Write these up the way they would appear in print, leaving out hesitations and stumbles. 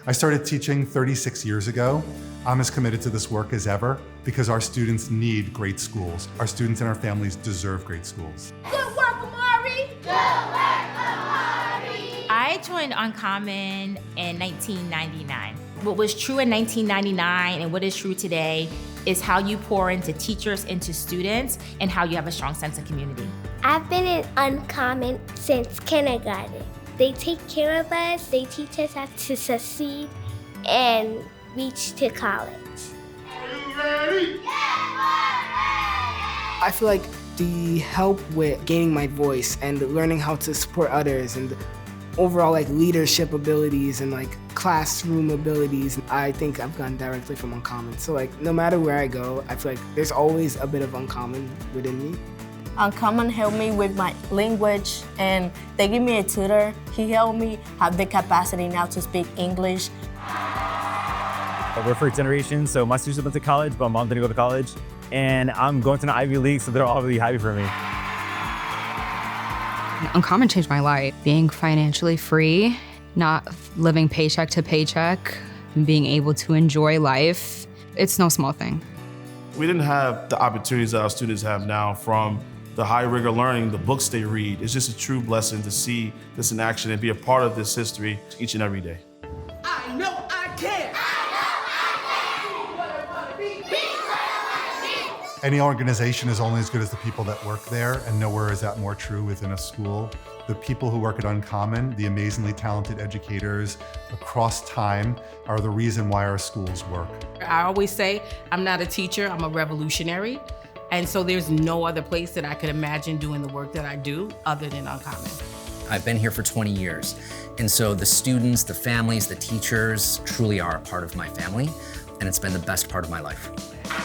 I started teaching 36 years ago. I'm as committed to this work as ever because our students need great schools. Our students and our families deserve great schools. Good work, Amari! Good work, Amari! I joined Uncommon in 1999. What was true in 1999 and what is true today is how you pour into teachers, into students, and how you have a strong sense of community. I've been in Uncommon since kindergarten. They take care of us, they teach us how to succeed and reach to college. Are you ready? Yes, we're ready! I feel like the help with gaining my voice and learning how to support others and overall leadership abilities and classroom abilities, I think I've gotten directly from Uncommon. So no matter where I go, I feel like there's always a bit of Uncommon within me. Uncommon helped me with my language, and they gave me a tutor. He helped me have the capacity now to speak English. We're first generation, so my sisters went to college, but mom didn't go to college. And I'm going to an Ivy League, so they're all really happy for me. Uncommon changed my life. Being financially free, not living paycheck to paycheck, and being able to enjoy life, it's no small thing. We didn't have the opportunities that our students have now, from the high rigor learning, the books they read. It's just a true blessing to see this in action and be a part of this history each and every day. I know I can! Any organization is only as good as the people that work there, and nowhere is that more true within a school. The people who work at Uncommon, the amazingly talented educators across time, are the reason why our schools work. I always say, I'm not a teacher, I'm a revolutionary. And so there's no other place that I could imagine doing the work that I do other than Uncommon. I've been here for 20 years. And so the students, the families, the teachers truly are a part of my family. And it's been the best part of my life.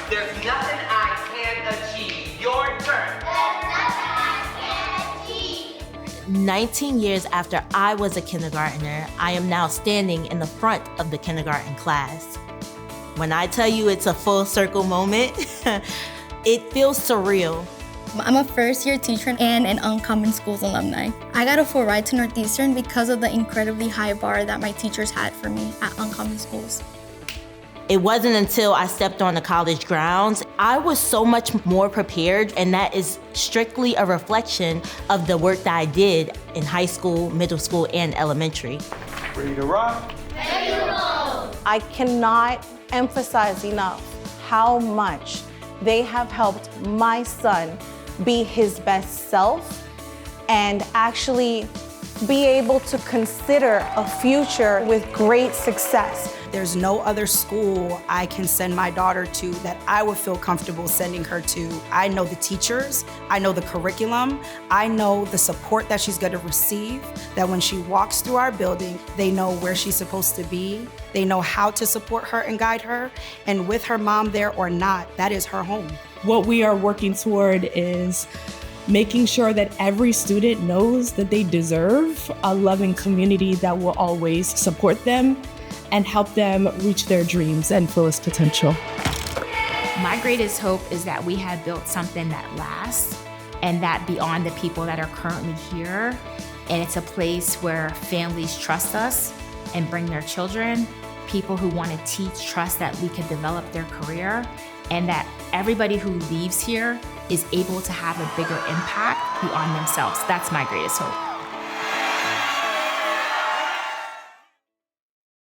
There's nothing I can't achieve. Your turn. There's nothing I can't achieve. 19 years after I was a kindergartner, I am now standing in the front of the kindergarten class. When I tell you it's a full circle moment, it feels surreal. I'm a first-year teacher and an Uncommon Schools alumni. I got a full ride to Northeastern because of the incredibly high bar that my teachers had for me at Uncommon Schools. It wasn't until I stepped on the college grounds, I was so much more prepared, and that is strictly a reflection of the work that I did in high school, middle school, and elementary. Ready to rock? Ready to roll! I cannot emphasize enough how much they have helped my son be his best self and actually be able to consider a future with great success. There's no other school I can send my daughter to that I would feel comfortable sending her to. I know the teachers, I know the curriculum, I know the support that she's gonna receive, that when she walks through our building, they know where she's supposed to be, they know how to support her and guide her, and with her mom there or not, that is her home. What we are working toward is making sure that every student knows that they deserve a loving community that will always support them and help them reach their dreams and fullest potential. My greatest hope is that we have built something that lasts, and that beyond the people that are currently here, and it's a place where families trust us and bring their children, people who want to teach trust that we can develop their career, and that everybody who leaves here is able to have a bigger impact beyond themselves. That's my greatest hope.